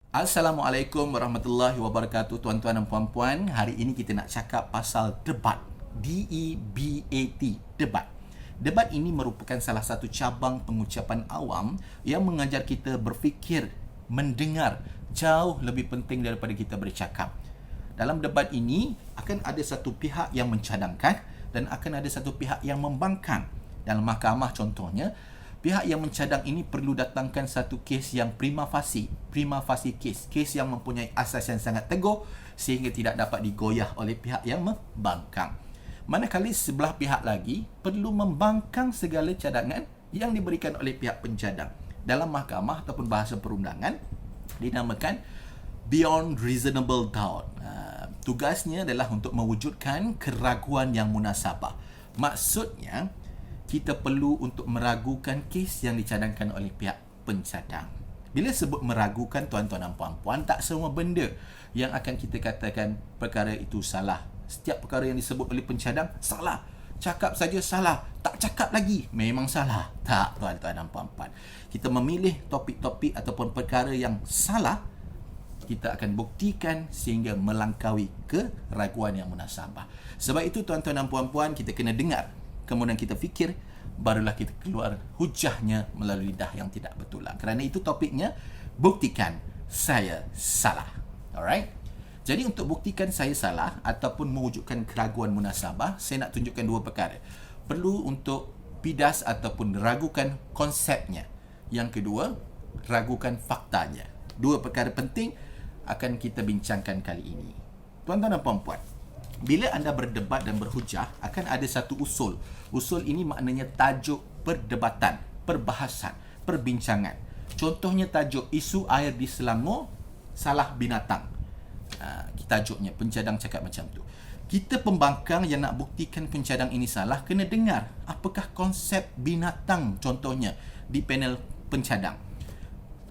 Assalamualaikum warahmatullahi wabarakatuh, tuan-tuan dan puan-puan. Hari ini kita nak cakap pasal debat. D-E-B-A-T, debat. Debat ini merupakan salah satu cabang pengucapan awam yang mengajar kita berfikir, mendengar jauh lebih penting daripada kita bercakap. Dalam debat ini akan ada satu pihak yang mencadangkan dan akan ada satu pihak yang membangkang. Dalam mahkamah contohnya, pihak yang mencadang ini perlu datangkan satu kes yang prima facie kes yang mempunyai asas yang sangat teguh sehingga tidak dapat digoyah oleh pihak yang membangkang. Manakala sebelah pihak lagi perlu membangkang segala cadangan yang diberikan oleh pihak pencadang. Dalam mahkamah ataupun bahasa perundangan dinamakan beyond reasonable doubt. Tugasnya adalah untuk mewujudkan keraguan yang munasabah. Maksudnya, kita perlu untuk meragukan kes yang dicadangkan oleh pihak pencadang. Bila sebut meragukan, tuan-tuan dan puan-puan, tak semua benda yang akan kita katakan perkara itu salah. Setiap perkara yang disebut oleh pencadang, salah. Cakap saja salah. Tak cakap lagi, memang salah. Tak, tuan-tuan dan puan-puan. Kita memilih topik-topik ataupun perkara yang salah, kita akan buktikan sehingga melangkaui keraguan yang munasabah. Sebab itu, tuan-tuan dan puan-puan, kita kena dengar. Kemudian kita fikir, barulah kita keluar hujahnya melalui lidah yang tidak betulan. Kerana itu topiknya, buktikan saya salah. Alright? Jadi untuk buktikan saya salah ataupun mewujudkan keraguan munasabah, saya nak tunjukkan dua perkara. Perlu untuk bidas ataupun ragukan konsepnya. Yang kedua, ragukan faktanya. Dua perkara penting akan kita bincangkan kali ini. Tuan-tuan dan puan-puan, bila anda berdebat dan berhujah, akan ada satu usul. Usul ini maknanya tajuk perdebatan, perbahasan, perbincangan. Contohnya tajuk isu air di Selangor, salah binatang. Tajuknya, pencadang cakap macam tu. Kita pembangkang yang nak buktikan pencadang ini salah, kena dengar apakah konsep binatang contohnya di panel pencadang.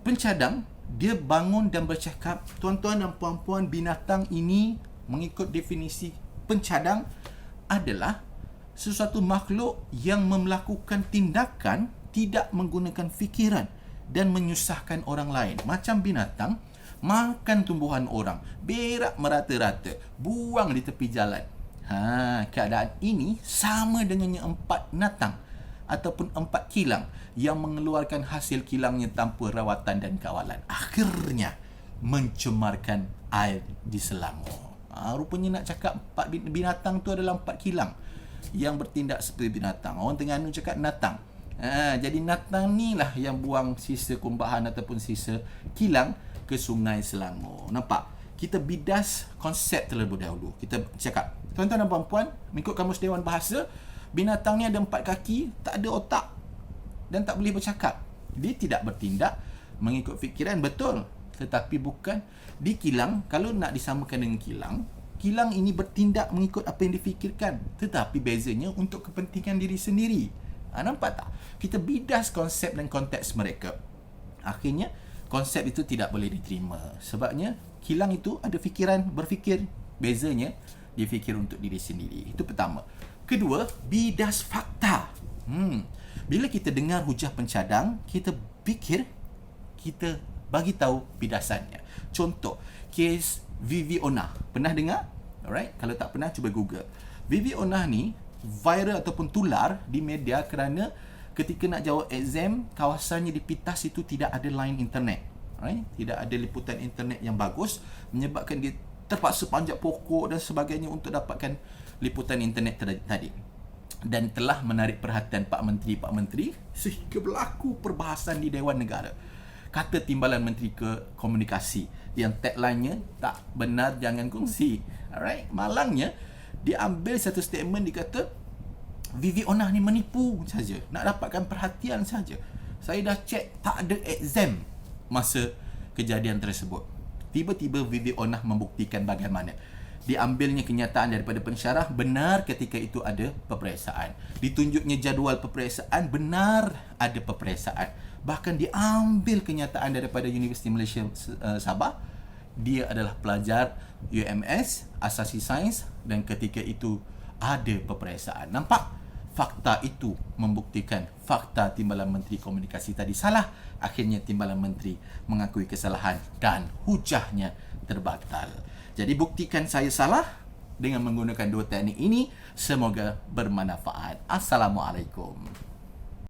Pencadang, dia bangun dan bercakap, tuan-tuan dan puan-puan, binatang ini mengikut definisi pencadang adalah sesuatu makhluk yang melakukan tindakan tidak menggunakan fikiran dan menyusahkan orang lain. Macam binatang, makan tumbuhan orang, berak merata-rata, buang di tepi jalan. Keadaan ini sama dengannya 4 natang ataupun 4 kilang yang mengeluarkan hasil kilangnya tanpa rawatan dan kawalan. Akhirnya mencemarkan air di Selangor. Rupanya nak cakap 4 binatang tu adalah 4 kilang yang bertindak seperti binatang. Orang Terengganu cakap natang. Jadi natang ni lah yang buang sisa kumbahan ataupun sisa kilang ke sungai Selangor. Nampak? Kita bidas konsep terlebih dahulu. Kita cakap, tuan-tuan dan puan-puan, mengikut Kamus Dewan Bahasa, binatang ni ada 4 kaki, tak ada otak dan tak boleh bercakap. Dia tidak bertindak mengikut fikiran, betul. Tetapi bukan di kilang. Kalau nak disamakan dengan kilang, kilang ini bertindak mengikut apa yang difikirkan, tetapi bezanya untuk kepentingan diri sendiri. Nampak tak? Kita bidas konsep dan konteks mereka. Akhirnya konsep itu tidak boleh diterima. Sebabnya kilang itu ada fikiran, berfikir. Bezanya dia fikir untuk diri sendiri. Itu pertama. Kedua, bidas fakta. Bila kita dengar hujah pencadang, kita fikir, kita bagi tahu bidasannya. Contoh, kes Vivi Onah. Pernah dengar? Alright? Kalau tak pernah, cuba Google. Vivi Onah ni viral ataupun tular di media kerana ketika nak jawab exam, kawasannya di Pitas itu tidak ada line internet. Alright? Tidak ada liputan internet yang bagus, menyebabkan dia terpaksa panjat pokok dan sebagainya untuk dapatkan liputan internet tadi. Dan telah menarik perhatian Pak Menteri sehingga berlaku perbahasan di Dewan Negara. Kata Timbalan Menteri Komunikasi yang tagline-nya, tak benar jangan kongsi. Alright? Malangnya, dia ambil satu statement, dia kata Vivi Onah ni menipu saja, nak dapatkan perhatian saja. Saya dah cek, tak ada exam masa kejadian tersebut. Tiba-tiba Vivi Onah membuktikan bagaimana diambilnya kenyataan daripada pensyarah, benar ketika itu ada peperiksaan. Ditunjuknya jadual peperiksaan, benar ada peperiksaan. Bahkan diambil kenyataan daripada Universiti Malaysia Sabah, dia adalah pelajar UMS, Asasi Sains, dan ketika itu ada peperiksaan. Nampak? fakta itu membuktikan fakta Timbalan Menteri Komunikasi tadi salah. Akhirnya Timbalan Menteri mengakui kesalahan dan hujahnya terbatal. Jadi buktikan saya salah dengan menggunakan dua teknik ini. Semoga bermanfaat. Assalamualaikum.